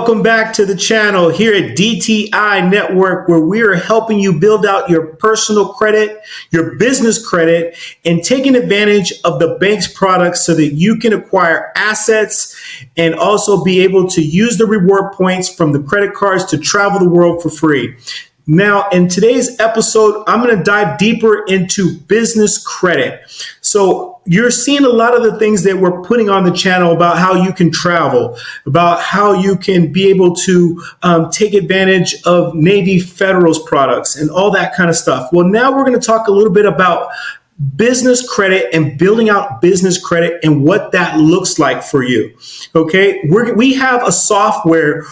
Welcome back to the channel here at DTI Network, where we are helping you build out your personal credit, your business credit, and taking advantage of the bank's products so that you can acquire assets and also be able to use the reward points from the credit cards to travel the world for free. Now, in today's episode, I'm going to dive deeper into business credit. So you're seeing a lot of the things that we're putting on the channel about how you can travel, about how you can be able to take advantage of Navy Federal's products and all that kind of stuff. Well, now we're going to talk a little bit about business credit and building out business credit and what that looks like for you. Okay, we have a software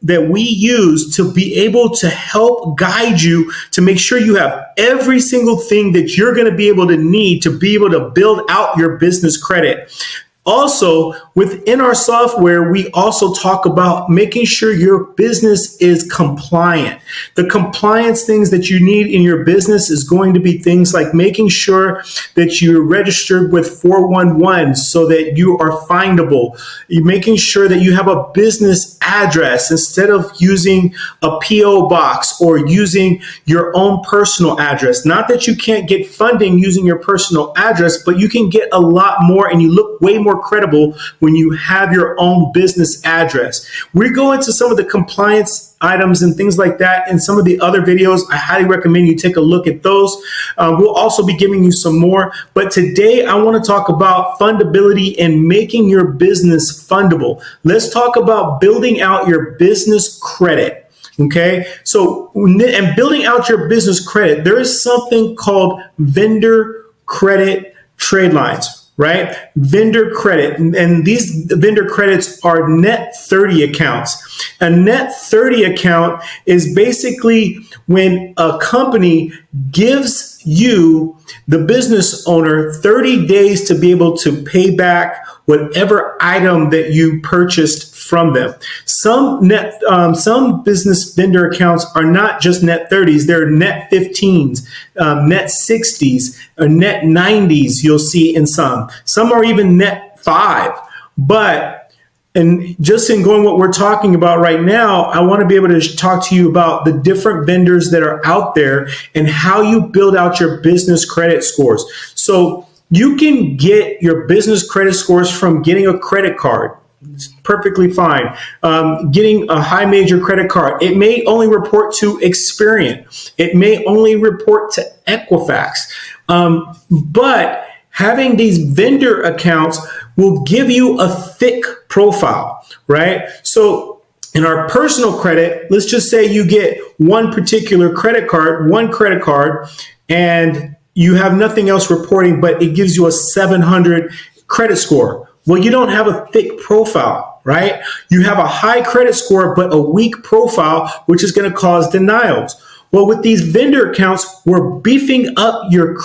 that we use to be able to help guide you to make sure you have every single thing that you're going to be able to need to be able to build out your business credit. Also, within our software, we also talk about making sure your business is compliant. The compliance things that you need in your business is going to be things like making sure that you're registered with 411 so that you are findable. You're making sure that you have a business address instead of using a PO box or using your own personal address. Not that you can't get funding using your personal address, but you can get a lot more and you look way more credible when you have your own business address. We go into some of the compliance items and things like that in some of the other videos. I highly recommend you take a look at those. We'll also be giving you some more. But today I want to talk about fundability and making your business fundable. Let's talk about building out your business credit. Okay, so and building out your business credit, there is something called vendor credit trade lines. Right? Vendor credit. And these vendor credits are net 30 accounts. A net 30 account is basically when a company gives you, the business owner, 30 days to be able to pay back whatever item that you purchased from them. Some business vendor accounts are not just net 30s, they're net 15s, net 60s, or net 90s you'll see in some. Some are even net 5. And just in going what we're talking about right now, I want to be able to talk to you about the different vendors that are out there and how you build out your business credit scores. So you can get your business credit scores from getting a credit card. It's perfectly fine. Getting a high major credit card. It may only report to Experian. It may only report to Equifax. But having these vendor accounts will give you a thick profile, right? So in our personal credit, let's just say you get one particular credit card, and you have nothing else reporting, but it gives you a 700 credit score. Well, you don't have a thick profile, right? You have a high credit score, but a weak profile, which is going to cause denials. Well, with these vendor accounts, we're beefing up your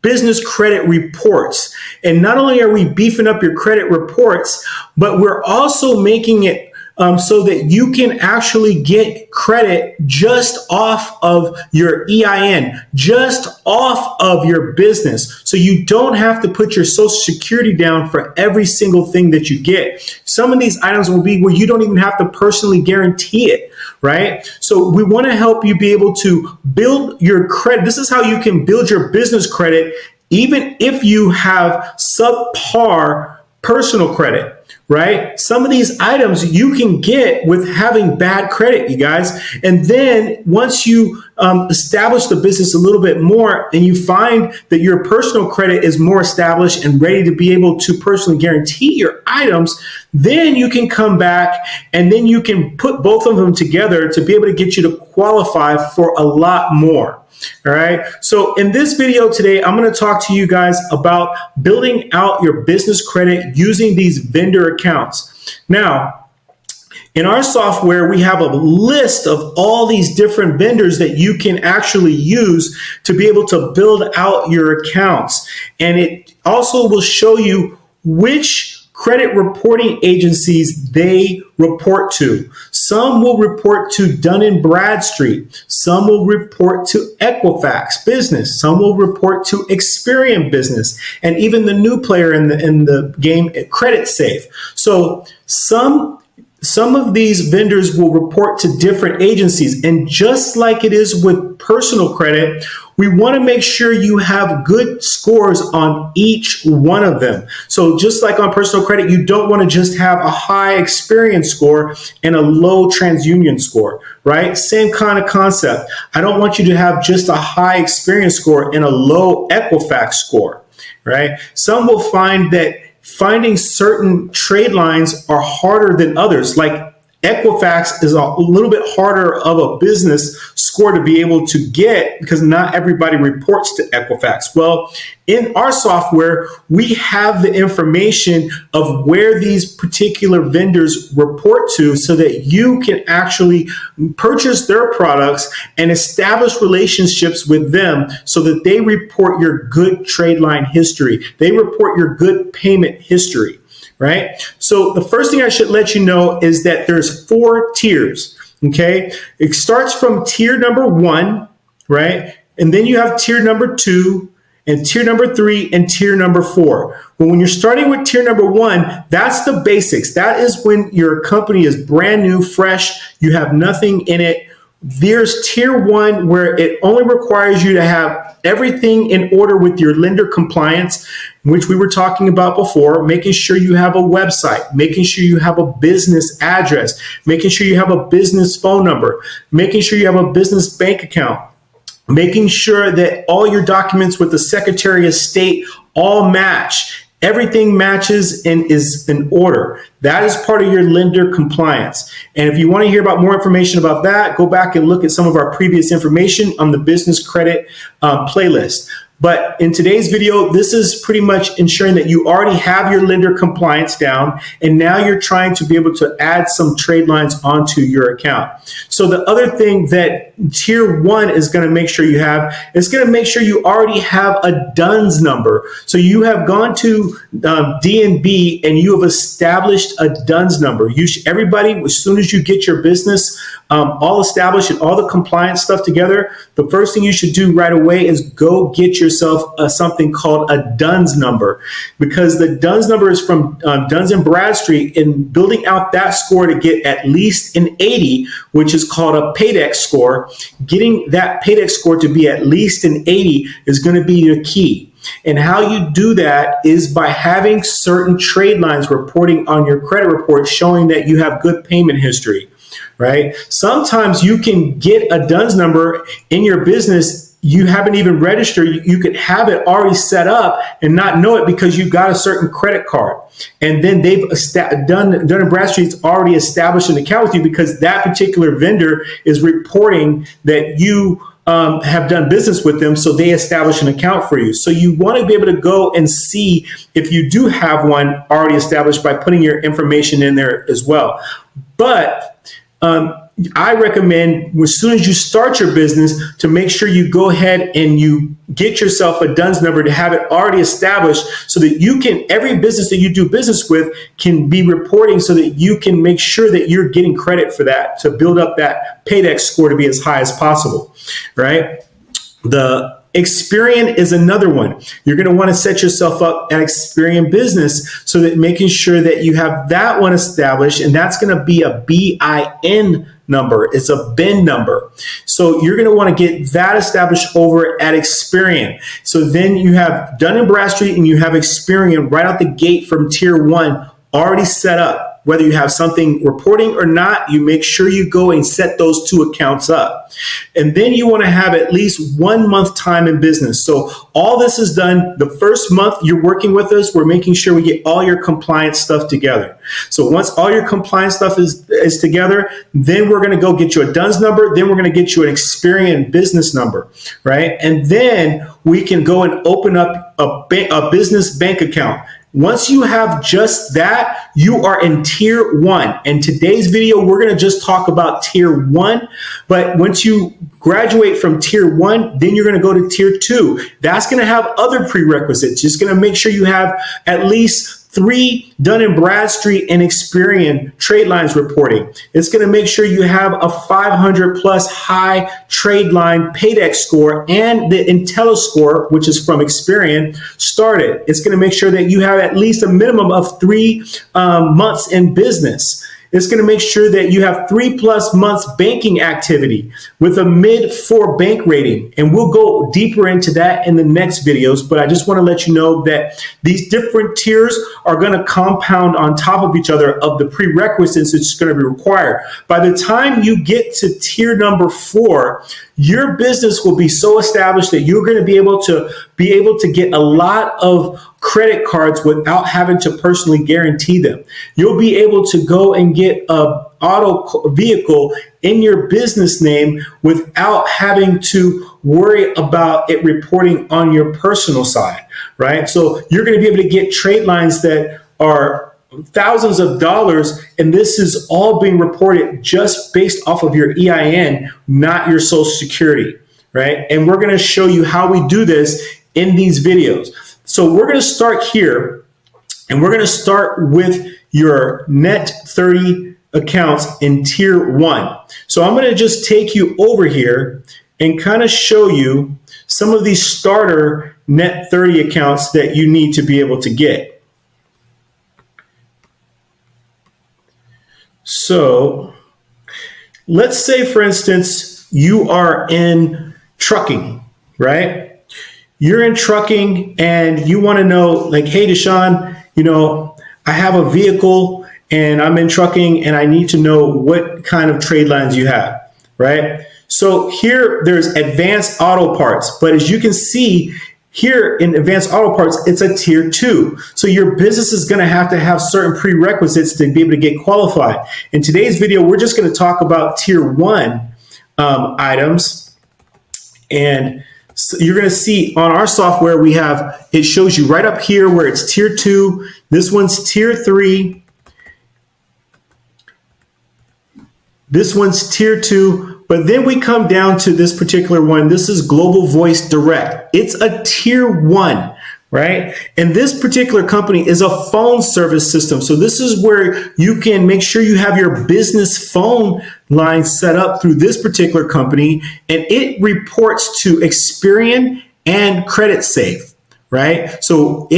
business credit reports. And not only are we beefing up your credit reports, but we're also making it so that you can actually get credit just off of your EIN, just off of your business. So you don't have to put your Social Security down for every single thing that you get. Some of these items will be where you don't even have to personally guarantee it, right? So we want to help you be able to build your credit. This is how you can build your business credit, even if you have subpar personal credit. Right? Some of these items you can get with having bad credit, you guys. And then once you establish the business a little bit more and you find that your personal credit is more established and ready to be able to personally guarantee your items, then you can come back and then you can put both of them together to be able to get you to qualify for a lot more. All right. So in this video today, I'm going to talk to you guys about building out your business credit using these vendor accounts. Now, in our software, we have a list of all these different vendors that you can actually use to be able to build out your accounts. And it also will show you which credit reporting agencies they report to. Some will report to Dun & Bradstreet. Some will report to Equifax Business. Some will report to Experian Business. And even the new player in the game, Credit Safe. So some some of these vendors will report to different agencies. And just like it is with personal credit, we want to make sure you have good scores on each one of them. So just like on personal credit, you don't want to just have a high Experian score and a low TransUnion score, right? Same kind of concept. I don't want you to have just a high Experian score and a low Equifax score, right? Some will find that finding certain trade lines are harder than others. Like Equifax is a little bit harder of a business score to be able to get because not everybody reports to Equifax. Well, in our software, we have the information of where these particular vendors report to so that you can actually purchase their products and establish relationships with them so that they report your good trade line history. They report your good payment history. Right? So the first thing I should let you know is that there's 4 tiers, okay? It starts from tier number 1, right? And then you have tier number 2, and tier number 3, and tier number 4. Well, when you're starting with tier number 1, that's the basics. That is when your company is brand new, fresh, you have nothing in it. There's tier 1 where it only requires you to have everything in order with your lender compliance, which we were talking about before, making sure you have a website, making sure you have a business address, making sure you have a business phone number, making sure you have a business bank account, making sure that all your documents with the Secretary of State all match. Everything matches and is in order. That is part of your lender compliance. And if you want to hear about more information about that, go back and look at some of our previous information on the business credit playlist. But in today's video, this is pretty much ensuring that you already have your lender compliance down, and now you're trying to be able to add some trade lines onto your account. So the other thing that tier 1 is going to make sure you have is going to make sure you already have a DUNS number. So you have gone to D&B and you have established a DUNS number. Everybody, as soon as you get your business all established and all the compliance stuff together, the first thing you should do right away is go get yourself something called a DUNS number, because the DUNS number is from Duns & Bradstreet, and building out that score to get at least an 80, which is called a PAYDEX score. Getting that PAYDEX score to be at least an 80 is going to be your key. And how you do that is by having certain trade lines reporting on your credit report showing that you have good payment history. Right? Sometimes you can get a DUNS number in your business. You haven't even registered. You could have it already set up and not know it because you've got a certain credit card. And then they've Dun & Bradstreet's already established an account with you because that particular vendor is reporting that you have done business with them, so they establish an account for you. So you want to be able to go and see if you do have one already established by putting your information in there as well. But I recommend as soon as you start your business to make sure you go ahead and you get yourself a DUNS number to have it already established so that you can, every business that you do business with can be reporting so that you can make sure that you're getting credit for that to build up that PAYDEX score to be as high as possible, right? The Experian is another one. You're going to want to set yourself up at Experian Business so that making sure that you have that one established, and that's going to be a BIN number. It's a BIN number. So you're going to want to get that established over at Experian. So then you have Dun & Bradstreet and you have Experian right out the gate from tier 1 already set up. Whether you have something reporting or not, you make sure you go and set those 2 accounts up. And then you want to have at least 1 month time in business. So all this is done the first month you're working with us. We're making sure we get all your compliance stuff together. So once all your compliance stuff is together, then we're going to go get you a DUNS number. Then we're going to get you an Experian business number, right? And then we can go and open up a business bank account. Once you have just that, you are in tier 1. In today's video, we're going to just talk about tier 1. But once you graduate from tier 1, then you're going to go to tier 2. That's going to have other prerequisites. It's going to make sure you have at least 3 Dun & Bradstreet and Experian trade lines reporting. It's going to make sure you have a 500 plus high trade line PAYDEX score and the IntelliScore, which is from Experian, started. It's going to make sure that you have at least a minimum of 3 months in business. It's going to make sure that you have 3+ months banking activity with a mid-4 bank rating. And we'll go deeper into that in the next videos. But I just want to let you know that these different tiers are going to compound on top of each other of the prerequisites that's going to be required. By the time you get to tier number 4, your business will be so established that you're going to be able to get a lot of credit cards without having to personally guarantee them. You'll be able to go and get a auto vehicle in your business name without having to worry about it reporting on your personal side, right? So you're going to be able to get trade lines that are thousands of dollars, and this is all being reported just based off of your EIN, not your Social Security, right? And we're going to show you how we do this in these videos. So we're going to start here, and we're going to start with your net 30 accounts in tier 1. So I'm going to just take you over here and kind of show you some of these starter net 30 accounts that you need to be able to get. So let's say, for instance, you are in trucking, right? You're in trucking and you want to know, like, hey, Deshaun, I have a vehicle and I'm in trucking and I need to know what kind of trade lines you have, right? So here there's advanced auto parts, but as you can see, here in advanced auto parts, it's a tier 2. So your business is going to have certain prerequisites to be able to get qualified. In today's video, we're just going to talk about tier 1 items. And so you're going to see on our software, it shows you right up here where it's tier 2. This one's tier 3. This one's tier 2. But then we come down to this particular one. This is Global Voice Direct. It's a tier 1, right? And this particular company is a phone service system. So this is where you can make sure you have your business phone line set up through this particular company. And it reports to Experian and CreditSafe, right? So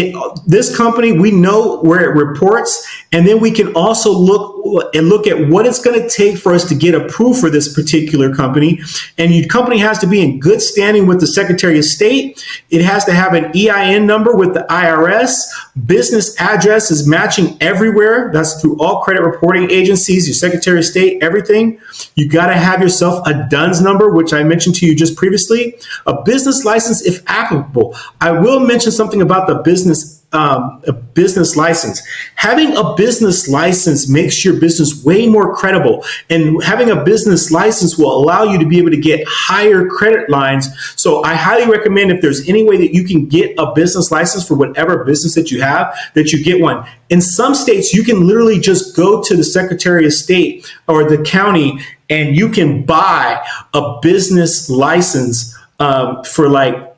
this company, we know where it reports, and then we can also look at what it's going to take for us to get approved for this particular company. And your company has to be in good standing with the Secretary of State. It has to have an EIN number with the IRS. Business address is matching everywhere. That's through all credit reporting agencies, your Secretary of State, everything. You got to have yourself a DUNS number, which I mentioned to you just previously. A business license, if applicable. I will mention something about the a business license. Having a business license makes your business way more credible, and having a business license will allow you to be able to get higher credit lines. So I highly recommend, if there's any way that you can get a business license for whatever business that you have, that you get one. In some states, you can literally just go to the Secretary of State or the county and you can buy a business license for like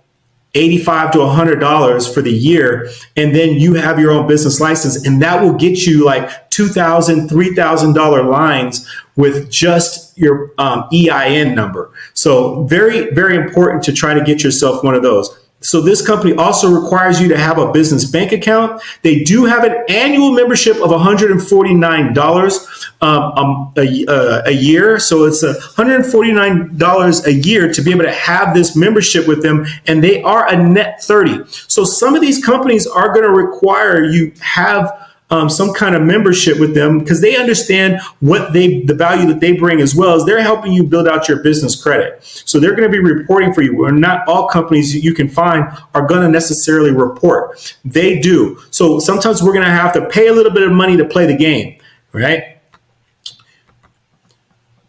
$85 to $100 for the year, and then you have your own business license, and that will get you like $2,000, $3,000 lines with just your EIN number. So very, very important to try to get yourself one of those. So this company also requires you to have a business bank account. They do have an annual membership of $149 a year. So it's $149 a year to be able to have this membership with them. And they are a net 30. So some of these companies are going to require you have some kind of membership with them, because they understand the value that they bring, as well as they're helping you build out your business credit. So they're going to be reporting for you. Where not all companies that you can find are going to necessarily report. They do. So sometimes we're going to have to pay a little bit of money to play the game, right?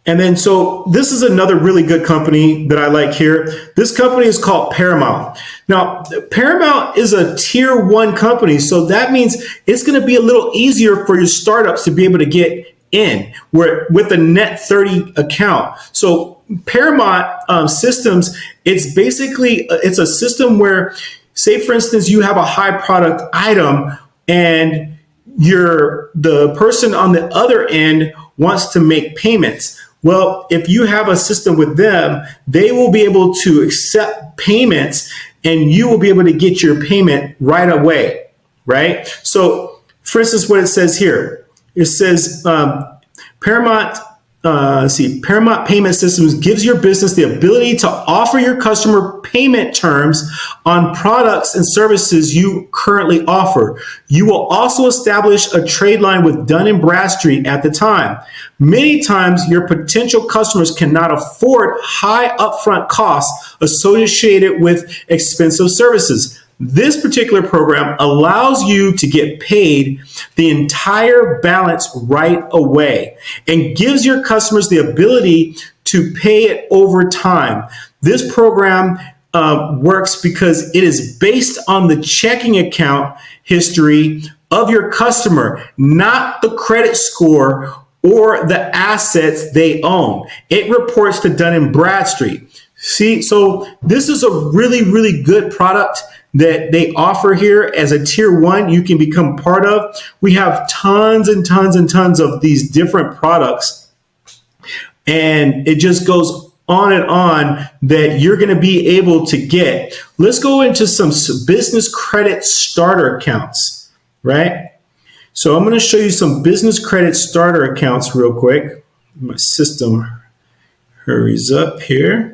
And then, so this is another really good company that I like here. This company is called Paramount. Now, Paramount is a tier 1 company. So that means it's going to be a little easier for your startups to be able to get in with a net 30 account. So Paramount Systems, it's basically, it's a system where, say, for instance, you have a high product item and the person on the other end wants to make payments. Well, if you have a system with them, they will be able to accept payments and you will be able to get your payment right away, right? So, for instance, what it says here, it says Paramount Payment Systems gives your business the ability to offer your customer payment terms on products and services you currently offer. You will also establish a trade line with Dun & Bradstreet at the time. Many times, your potential customers cannot afford high upfront costs associated with expensive services. This particular program allows you to get paid the entire balance right away and gives your customers the ability to pay it over time. This program works because it is based on the checking account history of your customer, not the credit score or the assets they own. It reports to Dun & Bradstreet. See, so this is a really, really good product that they offer here as a tier one you can become part of. We have tons and tons and tons of these different products, and it just goes on and on that you're going to be able to get. Let's go into some business credit starter accounts, right? So I'm going to show you some business credit starter accounts real quick. My system hurries up here.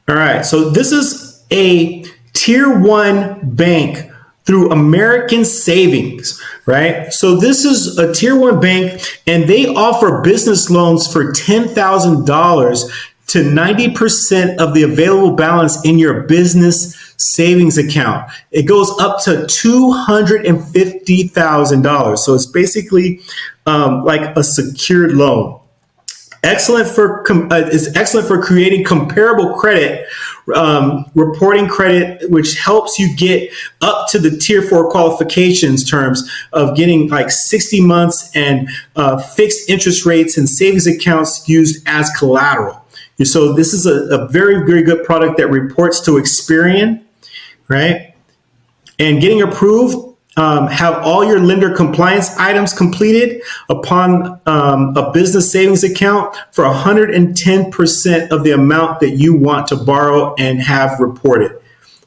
All right, so this is a tier one bank through American Savings, right? So this is a tier one bank, and they offer business loans for $10,000 to 90% of the available balance in your business savings account. It goes up to $250,000. So it's basically like a secured loan. It's excellent for creating comparable credit, reporting credit, which helps you get up to the tier 4 qualifications terms of getting like 60 months and fixed interest rates and savings accounts used as collateral. So this is a very, very good product that reports to Experian, right? And getting approved. Have all your lender compliance items completed upon a business savings account for 110% of the amount that you want to borrow and have reported.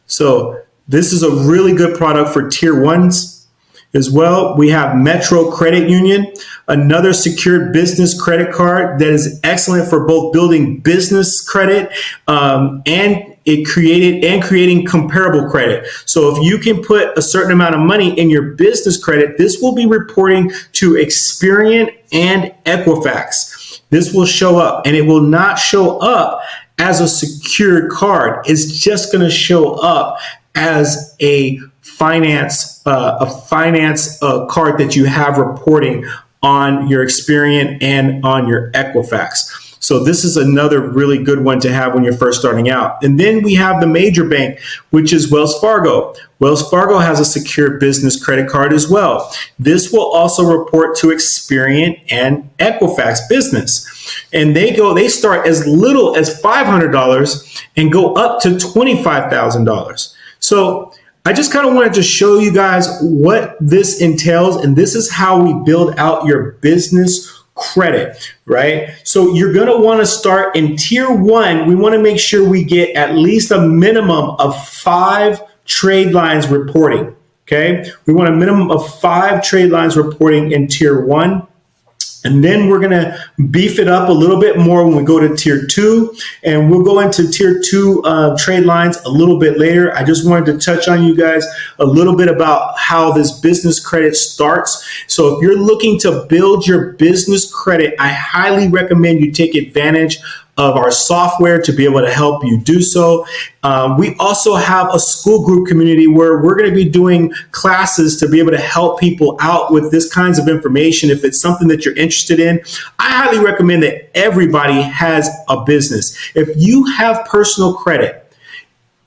So this is a really good product for tier ones as well. We have Metro Credit Union, another secured business credit card that is excellent for both building business credit and creating comparable credit. So if you can put a certain amount of money in your business credit, this will be reporting to Experian and Equifax. This will show up, and it will not show up as a secured card. It's just going to show up as a finance card that you have reporting on your Experian and on your Equifax. So this is another really good one to have when you're first starting out. And then we have the major bank, which is Wells Fargo. Wells Fargo has a secure business credit card as well. This will also report to Experian and Equifax Business. And they start as little as $500 and go up to $25,000. So I just kind of wanted to show you guys what this entails, and this is how we build out your business credit, right? So you're going to want to start in tier one. We want to make sure we get at least a minimum of 5 trade lines reporting. Okay. We want a minimum of 5 trade lines reporting in tier one. And then we're going to beef it up a little bit more when we go to tier 2, and we'll go into tier 2 trade lines a little bit later. I just wanted to touch on you guys a little bit about how this business credit starts. So if you're looking to build your business credit, I highly recommend you take advantage of our software to be able to help you do so. We also have a school group community where we're going to be doing classes to be able to help people out with this kinds of information. If it's something that you're interested in, I highly recommend that everybody has a business. If you have personal credit,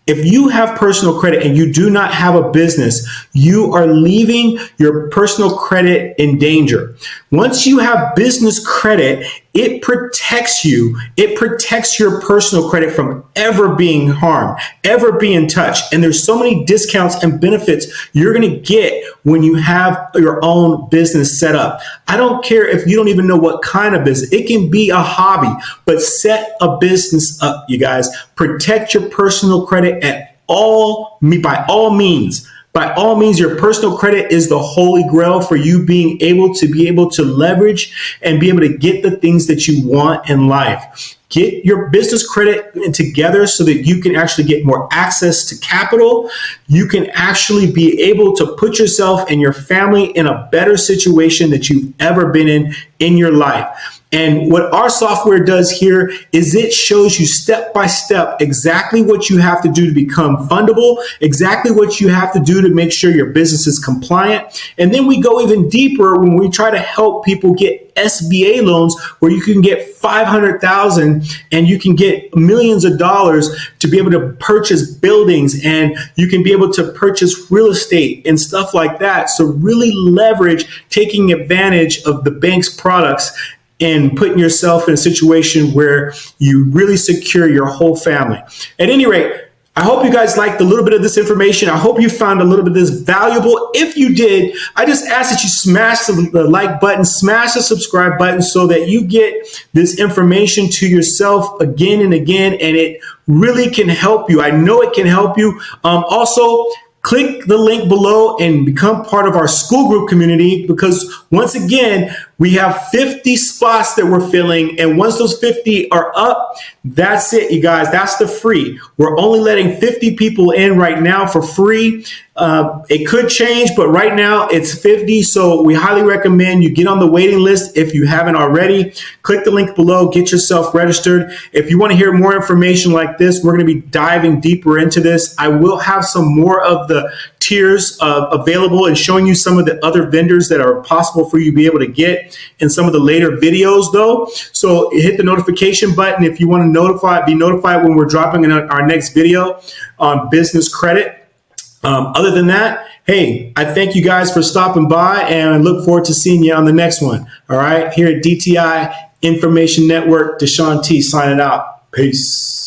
and you do not have a business, you are leaving your personal credit in danger. Once you have business credit, it protects you. It protects your personal credit from ever being harmed, ever being touched. And there's so many discounts and benefits you're going to get when you have your own business set up. I don't care if you don't even know what kind of business. It can be a hobby, but set a business up, you guys. Protect your personal credit by all means. By all means, your personal credit is the holy grail for you being able to leverage and be able to get the things that you want in life. Get your business credit together so that you can actually get more access to capital. You can actually be able to put yourself and your family in a better situation that you've ever been in your life. And what our software does here is it shows you step by step exactly what you have to do to become fundable, exactly what you have to do to make sure your business is compliant. And then we go even deeper when we try to help people get SBA loans where you can get $500,000 and you can get millions of dollars to be able to purchase buildings, and you can be able to purchase real estate and stuff like that. So really leverage taking advantage of the bank's products and putting yourself in a situation where you really secure your whole family. At any rate, I hope you guys liked a little bit of this information. I hope you found a little bit of this valuable. If you did, I just ask that you smash the like button, smash the subscribe button so that you get this information to yourself again and again, and it really can help you. I know it can help you. Also, click the link below and become part of our school group community, because once again, we have 50 spots that we're filling. And once those 50 are up, that's it, you guys. That's the free. We're only letting 50 people in right now for free. It could change, but right now it's 50. So we highly recommend you get on the waiting list if you haven't already. Click the link below, get yourself registered. If you want to hear more information like this, we're going to be diving deeper into this. I will have some more of the tiers available and showing you some of the other vendors that are possible for you to be able to get in some of the later videos though. So hit the notification button if you want to be notified when we're dropping in our next video on business credit. Other than that, hey, I thank you guys for stopping by, and I look forward to seeing you on the next one. All right, here at DTI Information Network, Deshaun T signing out. Peace.